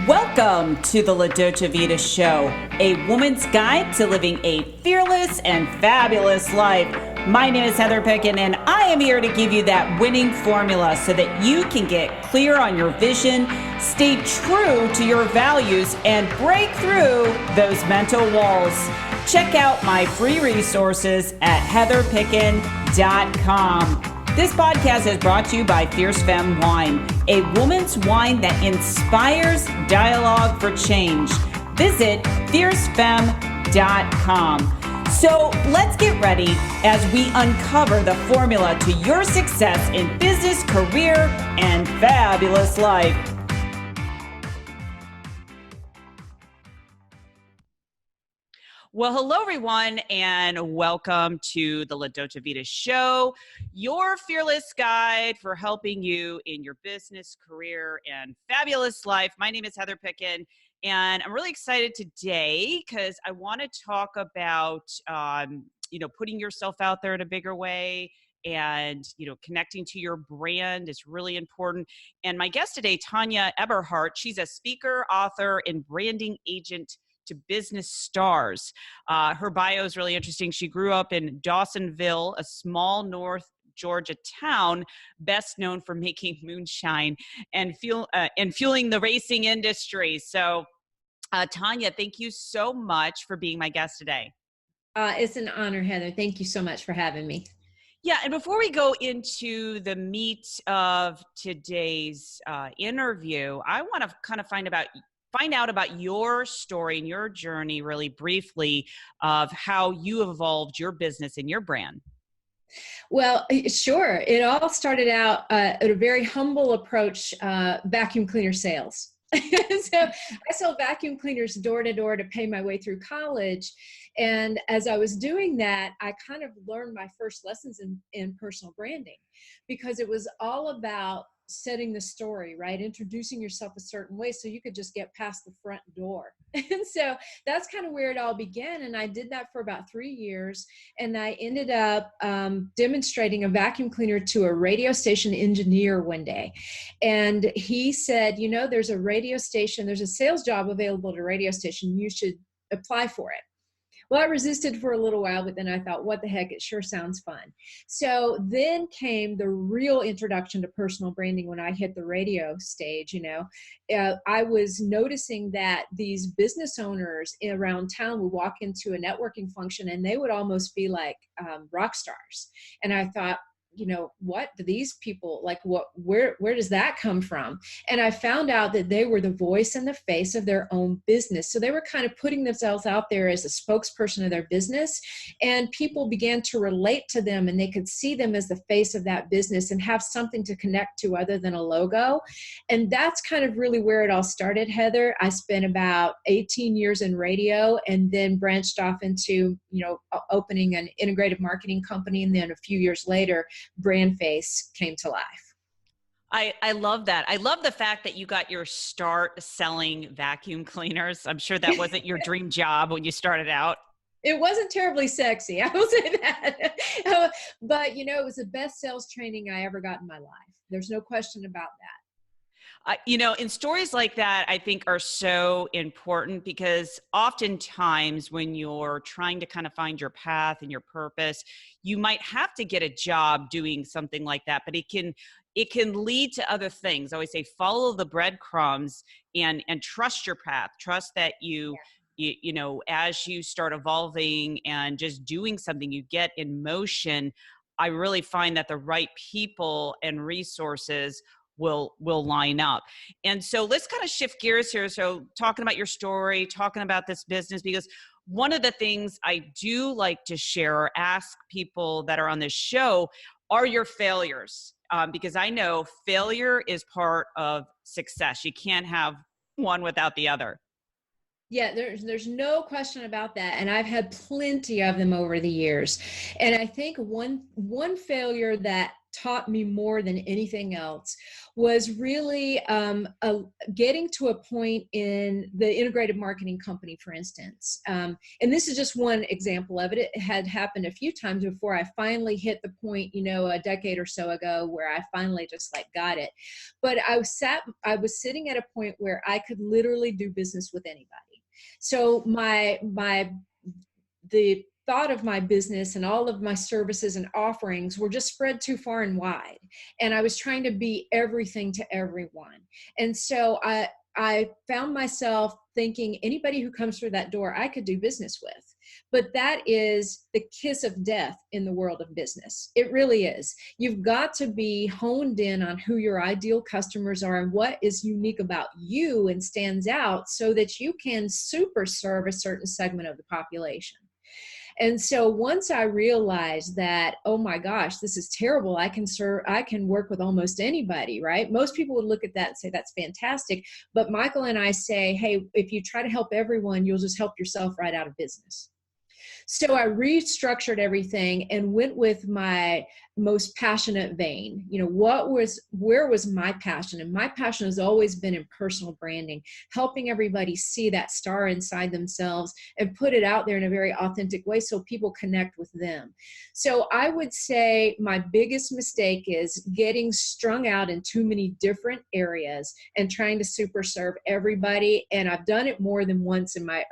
Welcome to the La Dolce Vita Show, a woman's guide to living a fearless and fabulous life. My name is Heather Picken, and I am here to give you that winning formula so that you can get clear on your vision, stay true to your values, and break through those mental walls. Check out my free resources at heatherpicken.com. This podcast is brought to you by Fierce Femme Wine, a woman's wine that inspires dialogue for change. Visit fiercefemme.com. So let's get ready as we uncover the formula to your success in business, career, and fabulous life. Well, hello, everyone, and welcome to the La Dolce Vita Show, your fearless guide for helping you in your business, career, and fabulous life. My name is Heather Picken, and I'm really excited today because I want to talk about, putting yourself out there in a bigger way. And, connecting to your brand is really important. And my guest today, Tonya Eberhart, she's a speaker, author, and branding agent to business stars. Her bio is really interesting. She grew up in Dawsonville, a small North Georgia town, best known for making moonshine and fueling the racing industry. So, Tonya, thank you so much for being my guest today. It's an honor, Heather. Thank you so much for having me. Yeah, and before we go into the meat of today's interview, I want to kind of find out about your story and your journey really briefly of how you have evolved your business and your brand. Well, sure. It all started out at a very humble approach, vacuum cleaner sales. So I sold vacuum cleaners door to door to pay my way through college. And as I was doing that, I kind of learned my first lessons in personal branding, because it was all about setting the story, right? Introducing yourself a certain way so you could just get past the front door. And so that's kind of where it all began. And I did that for about 3 years. And I ended up demonstrating a vacuum cleaner to a radio station engineer one day. And he said, there's a radio station, there's a sales job available at a radio station. You should apply for it. Well, I resisted for a little while, but then I thought, what the heck, it sure sounds fun. So then came the real introduction to personal branding when I hit the radio stage. I was noticing that these business owners around town would walk into a networking function and they would almost be like rock stars. And I thought, what do these people like? Where does that come from? And I found out that they were the voice and the face of their own business. So they were kind of putting themselves out there as a spokesperson of their business, and people began to relate to them, and they could see them as the face of that business and have something to connect to other than a logo. And that's kind of really where it all started, Heather. I spent about 18 years in radio and then branched off into, opening an integrated marketing company. And then a few years later, BrandFace came to life. I love that. I love the fact that you got your start selling vacuum cleaners. I'm sure that wasn't your dream job when you started out. It wasn't terribly sexy, I will say that. But, it was the best sales training I ever got in my life. There's no question about that. In stories like that, I think are so important, because oftentimes when you're trying to kind of find your path and your purpose, you might have to get a job doing something like that, but it can lead to other things. I always say, follow the breadcrumbs and trust your path. Trust that you as you start evolving and just doing something, you get in motion. I really find that the right people and resources will line up. And so let's kind of shift gears here. So talking about your story, talking about this business, because one of the things I do like to share or ask people that are on this show are your failures. Because I know failure is part of success. You can't have one without the other. Yeah, there's no question about that. And I've had plenty of them over the years. And I think one failure that taught me more than anything else was really getting to a point in the integrated marketing company, for instance. And this is just one example of it. It had happened a few times before I finally hit the point, a decade or so ago, where I finally just like got it. But I was sitting at a point where I could literally do business with anybody. So the thought of my business and all of my services and offerings were just spread too far and wide. And I was trying to be everything to everyone. And so I found myself thinking anybody who comes through that door, I could do business with. But that is the kiss of death in the world of business. It really is. You've got to be honed in on who your ideal customers are and what is unique about you and stands out so that you can super serve a certain segment of the population. And so once I realized that, oh my gosh, this is terrible. I can work with almost anybody, right? Most people would look at that and say, that's fantastic. But Michael and I say, hey, if you try to help everyone, you'll just help yourself right out of business. So I restructured everything and went with my most passionate vein. Where was my passion? And my passion has always been in personal branding, helping everybody see that star inside themselves and put it out there in a very authentic way so people connect with them. So I would say my biggest mistake is getting strung out in too many different areas and trying to super serve everybody. And I've done it more than once in my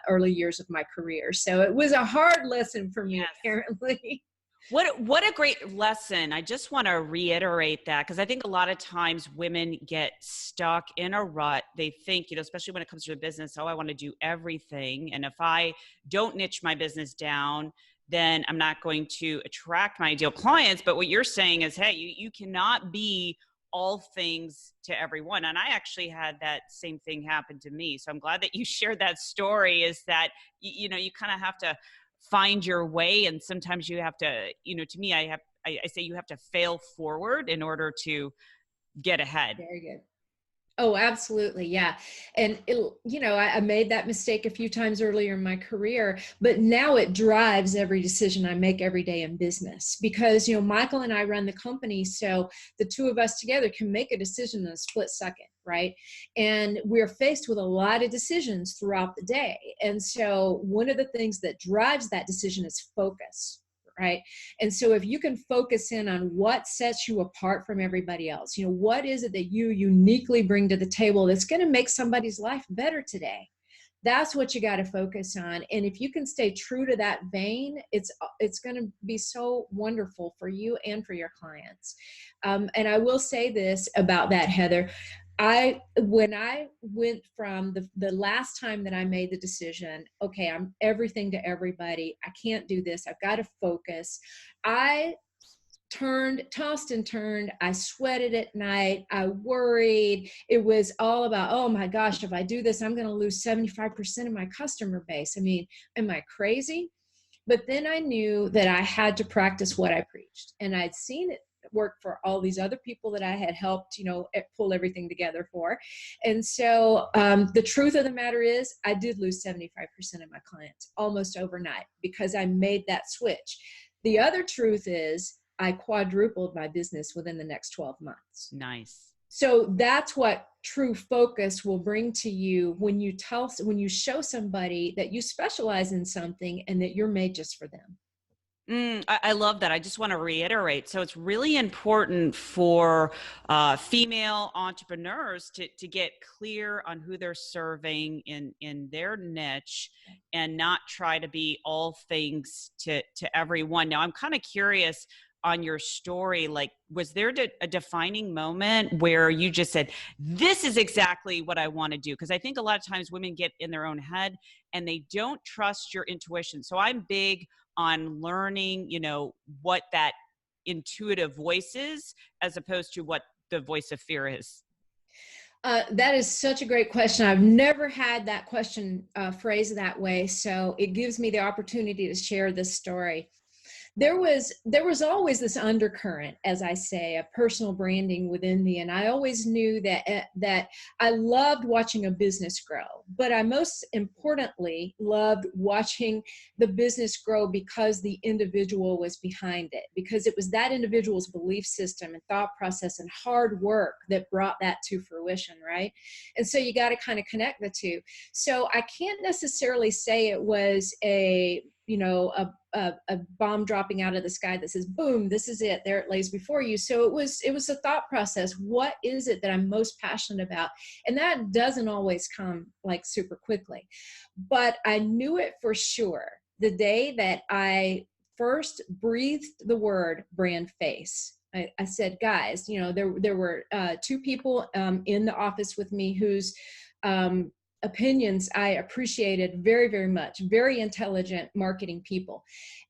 early years of my career. So it was a hard lesson for me, apparently. What a great lesson. I just want to reiterate that, because I think a lot of times women get stuck in a rut. They think, especially when it comes to a business, I want to do everything. And if I don't niche my business down, then I'm not going to attract my ideal clients. But what you're saying is, hey, you cannot be all things to everyone. And I actually had that same thing happen to me. So I'm glad that you shared that story, is that, you kind of have to find your way. And sometimes you have to, to me, I say you have to fail forward in order to get ahead. Very good. Oh, absolutely. Yeah. And I made that mistake a few times earlier in my career, but now it drives every decision I make every day in business because, Michael and I run the company. So the two of us together can make a decision in a split second. Right. And we're faced with a lot of decisions throughout the day. And so one of the things that drives that decision is focus. Right. And so if you can focus in on what sets you apart from everybody else, what is it that you uniquely bring to the table that's going to make somebody's life better today? That's what you got to focus on. And if you can stay true to that vein, it's going to be so wonderful for you and for your clients. And I will say this about that, Heather. When I went from the last time that I made the decision, okay, I'm everything to everybody. I can't do this. I've got to focus. I tossed and turned. I sweated at night. I worried. It was all about, oh my gosh, if I do this, I'm going to lose 75% of my customer base. I mean, am I crazy? But then I knew that I had to practice what I preached, and I'd seen it work for all these other people that I had helped, pull everything together for. And so the truth of the matter is I did lose 75% of my clients almost overnight because I made that switch. The other truth is I quadrupled my business within the next 12 months. Nice. So that's what true focus will bring to you when you show somebody that you specialize in something and that you're made just for them. I love that. I just want to reiterate. So it's really important for female entrepreneurs to get clear on who they're serving in their niche and not try to be all things to everyone. Now, I'm kind of curious on your story, like, was there a defining moment where you just said, this is exactly what I want to do? Because I think a lot of times women get in their own head and they don't trust your intuition. So I'm big on learning, what that intuitive voice is, as opposed to what the voice of fear is. That is such a great question. I've never had that question phrased that way. So it gives me the opportunity to share this story. there was always this undercurrent, as I say, of personal branding within me. And I always knew that I loved watching a business grow, but I most importantly loved watching the business grow because the individual was behind it, because it was that individual's belief system and thought process and hard work that brought that to fruition, right? And so you got to kind of connect the two. So I can't necessarily say it was a bomb dropping out of the sky that says, boom, this is it, there it lays before you. So it was a thought process. What is it that I'm most passionate about? And that doesn't always come like super quickly, but I knew it for sure the day that I first breathed the word brand face. I said, guys, there were two people in the office with me whose opinions I appreciated very, very much, very intelligent marketing people.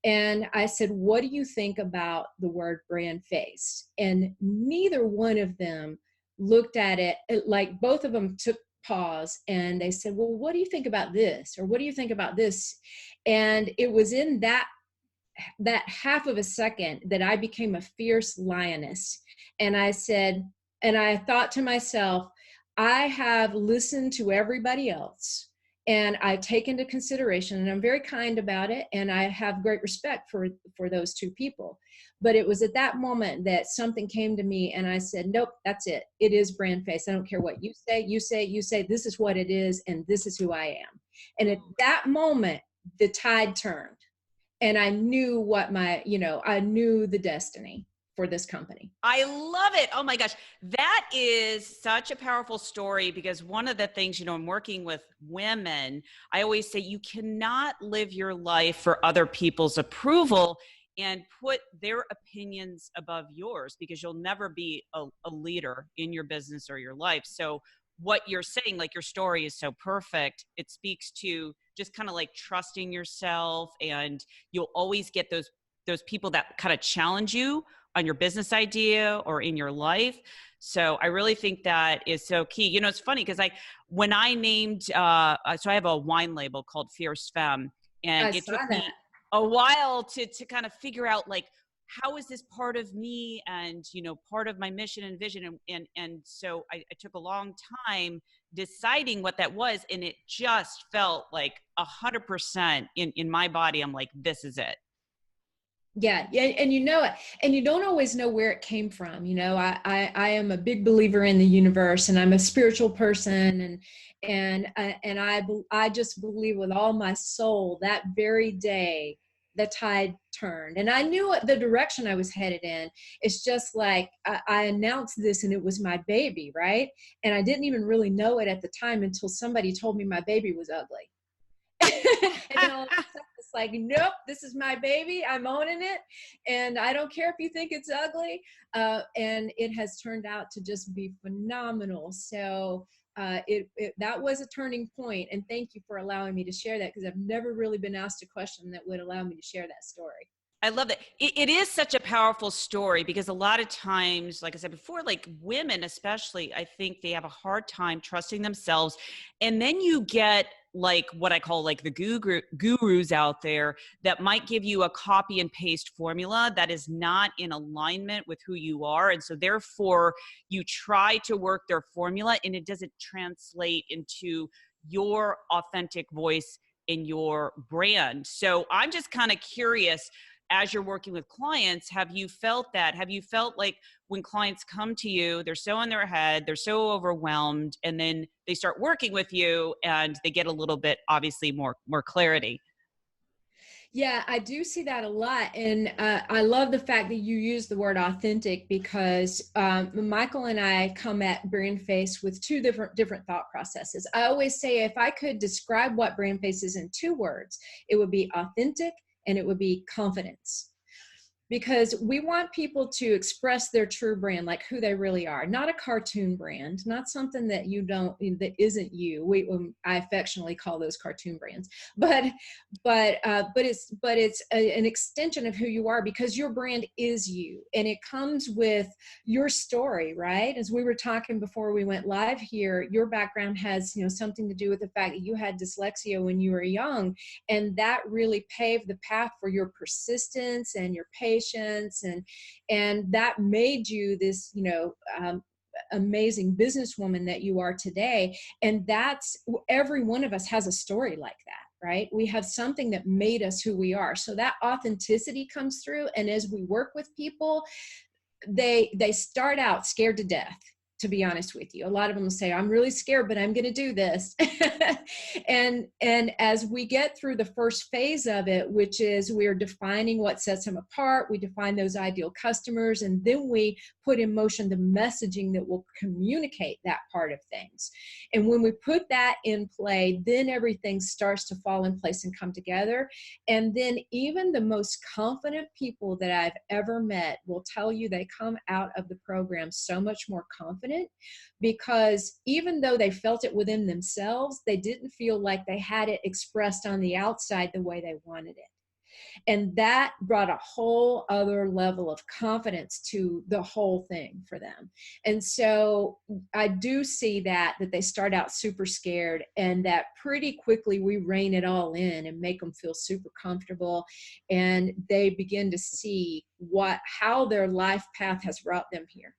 And I said, what do you think about the word brand face? And neither one of them looked at it, like both of them took pause and they said, well, what do you think about this? Or what do you think about this? And it was in that half of a second that I became a fierce lioness. And I said, and I thought to myself, I have listened to everybody else and I take into consideration, and I'm very kind about it, and I have great respect for those two people. But it was at that moment that something came to me and I said, nope, that's it. It is brand face. I don't care what you say, this is what it is, and this is who I am. And at that moment, the tide turned and I knew I knew the destiny for this company. I love it. Oh my gosh. That is such a powerful story, because one of the things, I'm working with women, I always say you cannot live your life for other people's approval and put their opinions above yours, because you'll never be a leader in your business or your life. So what you're saying, like your story is so perfect. It speaks to just kind of like trusting yourself, and you'll always get those people that kind of challenge you on your business idea or in your life. So I really think that is so key. It's funny because when I named, so I have a wine label called Fierce Femme, and it took me a while to kind of figure out, like, how is this part of me and, part of my mission and vision. And so I took a long time deciding what that was. And it just felt like 100% in my body. I'm like, this is it. Yeah. And it, and you don't always know where it came from. I am a big believer in the universe, and I'm a spiritual person, and I just believe with all my soul that very day the tide turned, and I knew the direction I was headed in. It's just like I announced this and it was my baby, right? And I didn't even really know it at the time until somebody told me my baby was ugly. And then all of a sudden it's like, nope, this is my baby. I'm owning it. And I don't care if you think it's ugly. And it has turned out to just be phenomenal. So that was a turning point. And thank you for allowing me to share that, because I've never really been asked a question that would allow me to share that story. I love that. It is such a powerful story, because a lot of times, like I said before, like women especially, I think they have a hard time trusting themselves. And then you get like what I call like the gurus out there that might give you a copy and paste formula that is not in alignment with who you are. And so therefore you try to work their formula and it doesn't translate into your authentic voice in your brand. So I'm just kind of curious, as you're working with clients, have you felt that? Have you felt like when clients come to you, they're so in their head, they're so overwhelmed, and then they start working with you and they get a little bit, obviously, more clarity? Yeah, I do see that a lot. And I love the fact that you use the word authentic, because Michael and I come at brand face with two different thought processes. I always say, if I could describe what brand face is in two words, it would be authentic and it would be confidence. because we want people to express their true brand, like who they really are, not a cartoon brand, not something that that isn't you. I affectionately call those cartoon brands, but it's an extension of who you are, because your brand is you, and it comes with your story, right? As we were talking before we went live here, your background has, something to do with the fact that you had dyslexia when you were young, and that really paved the path for your persistence and your patience, and that made you this, amazing businesswoman that you are today. And that's, every one of us has a story like that, right? We have something that made us who we are. So that authenticity comes through. And as we work with people, they start out scared to death, to be honest with you. A lot of them will say, I'm really scared, but I'm going to do this. and as we get through the first phase of it, which is we're defining what sets them apart, we define those ideal customers, and then we put in motion the messaging that will communicate that part of things. And when we put that in play, then everything starts to fall in place and come together. And then even the most confident people that I've ever met will tell you they come out of the program so much more confident, because even though they felt it within themselves, they didn't feel like they had it expressed on the outside the way they wanted it. And that brought a whole other level of confidence to the whole thing for them. And so I do see that they start out super scared, and that pretty quickly we rein it all in and make them feel super comfortable. And they begin to see how their life path has brought them here.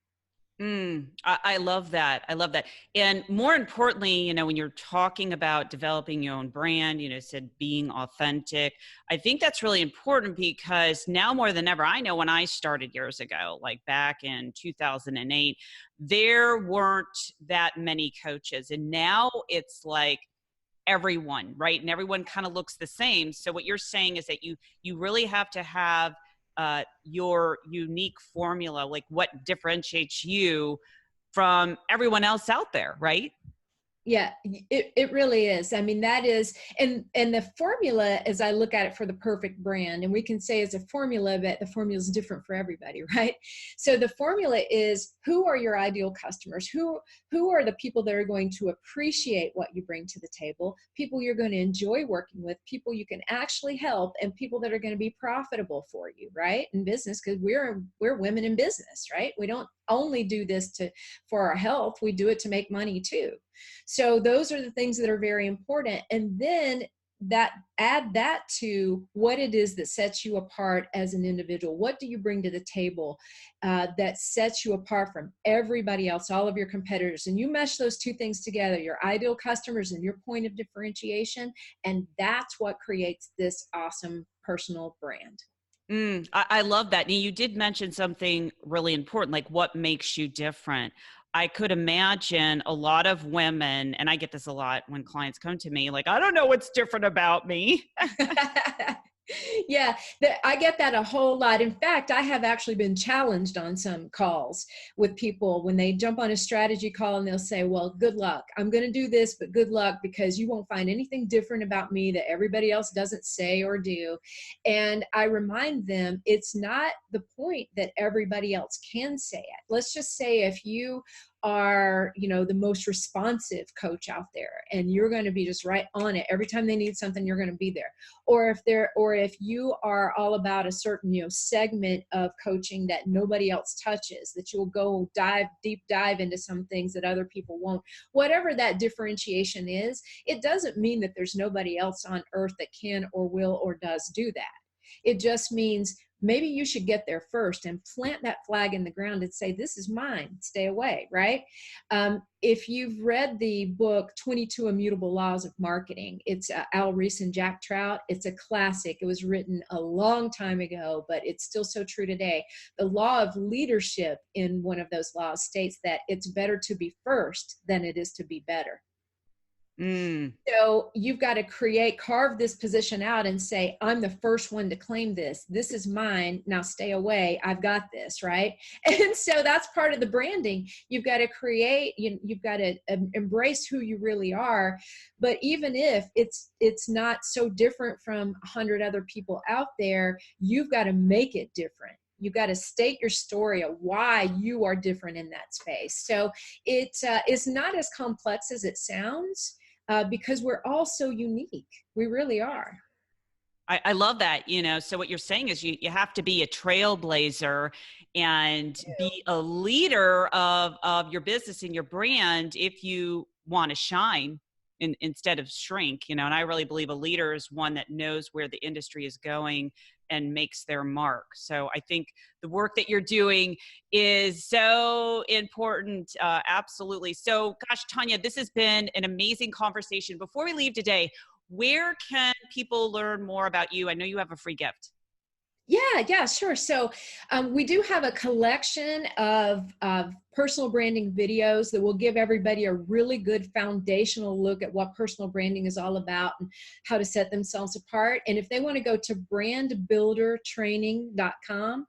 I love that. I love that. And more importantly, when you're talking about developing your own brand, said being authentic, I think that's really important, because now more than ever, I know when I started years ago, like back in 2008, there weren't that many coaches. And now it's like everyone, right? And everyone kind of looks the same. So what you're saying is that you really have to have your unique formula, like what differentiates you from everyone else out there, right? Yeah, it really is. I mean, that is, and the formula, as I look at it for the perfect brand, and we can say as a formula, but the formula is different for everybody, right? So the formula is, who are your ideal customers? Who are the people that are going to appreciate what you bring to the table? People you're going to enjoy working with, people you can actually help, and people that are going to be profitable for you, right? In business, because we're women in business, right? We don't only do this for our health, we do it to make money too. So those are the things that are very important. And then add that to what it is that sets you apart as an individual. What do you bring to the table that sets you apart from everybody else, all of your competitors? And you mesh those two things together, your ideal customers and your point of differentiation. And that's what creates this awesome personal brand. I love that. And you did mention something really important, like what makes you different. I could imagine a lot of women, and I get this a lot when clients come to me, like, I don't know what's different about me. Yeah, I get that a whole lot. In fact, I have actually been challenged on some calls with people when they jump on a strategy call and they'll say, well, good luck. I'm going to do this, but good luck, because you won't find anything different about me that everybody else doesn't say or do. And I remind them, it's not the point that everybody else can say it. Let's just say if you are, the most responsive coach out there, and you're going to be just right on it every time they need something, you're going to be there. Or if you are all about a certain, segment of coaching that nobody else touches, that you'll go deep dive into some things that other people won't. Whatever that differentiation is, it doesn't mean that there's nobody else on earth that can or will or does do that. It just means maybe you should get there first and plant that flag in the ground and say, this is mine, stay away, right? If you've read the book, 22 Immutable Laws of Marketing, it's Al Ries and Jack Trout. It's a classic. It was written a long time ago, but it's still so true today. The law of leadership in one of those laws states that it's better to be first than it is to be better. So you've got to carve this position out and say, I'm the first one to claim this. This is mine. Now stay away. I've got this, right? And so that's part of the branding. You've got to you've got to embrace who you really are. But even if it's not so different from 100 other people out there, you've got to make it different. You got to state your story of why you are different in that space. So it's not as complex as it sounds, because we're all so unique. We really are. I love that. So what you're saying is you have to be a trailblazer and be a leader of your business and your brand if you want to shine instead of shrink, and I really believe a leader is one that knows where the industry is going and makes their mark. So I think the work that you're doing is so important. Absolutely. So gosh, Tonya, this has been an amazing conversation. Before we leave today, where can people learn more about you? I know you have a free gift. Yeah, sure. So we do have a collection of personal branding videos that will give everybody a really good foundational look at what personal branding is all about and how to set themselves apart. And if they want to go to brandbuildertraining.com,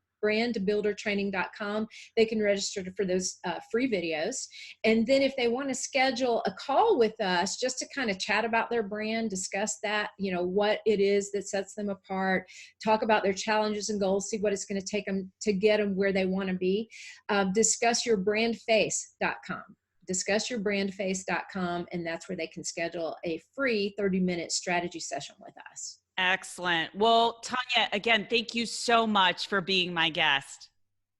they can register for those free videos. And then if they want to schedule a call with us just to kind of chat about their brand, discuss that, what it is that sets them apart, talk about their challenges and goals, see what it's going to take them to get them where they want to be, discussyourbrandface.com, and that's where they can schedule a free 30-minute strategy session with us. Excellent. Well, Tonya, again, thank you so much for being my guest.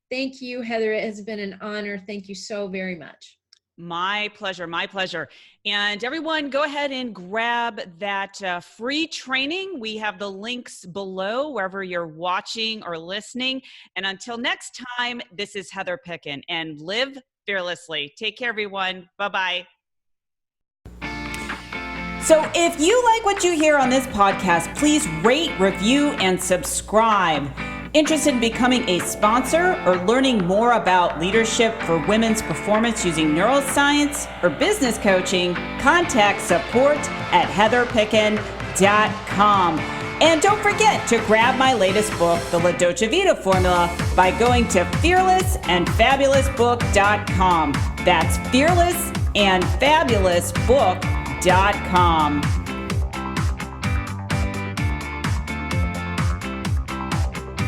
Thank you, Heather. It has been an honor. Thank you so very much. My pleasure. My pleasure. And everyone, go ahead and grab that free training. We have the links below wherever you're watching or listening. And until next time, this is Heather Picken, and live fearlessly. Take care, everyone. Bye-bye. So if you like what you hear on this podcast, please rate, review, and subscribe. Interested in becoming a sponsor or learning more about leadership for women's performance using neuroscience or business coaching, contact support@heatherpicken.com. And don't forget to grab my latest book, The La Dolce Vita Formula, by going to fearlessandfabulousbook.com. That's fearlessandfabulousbook.com.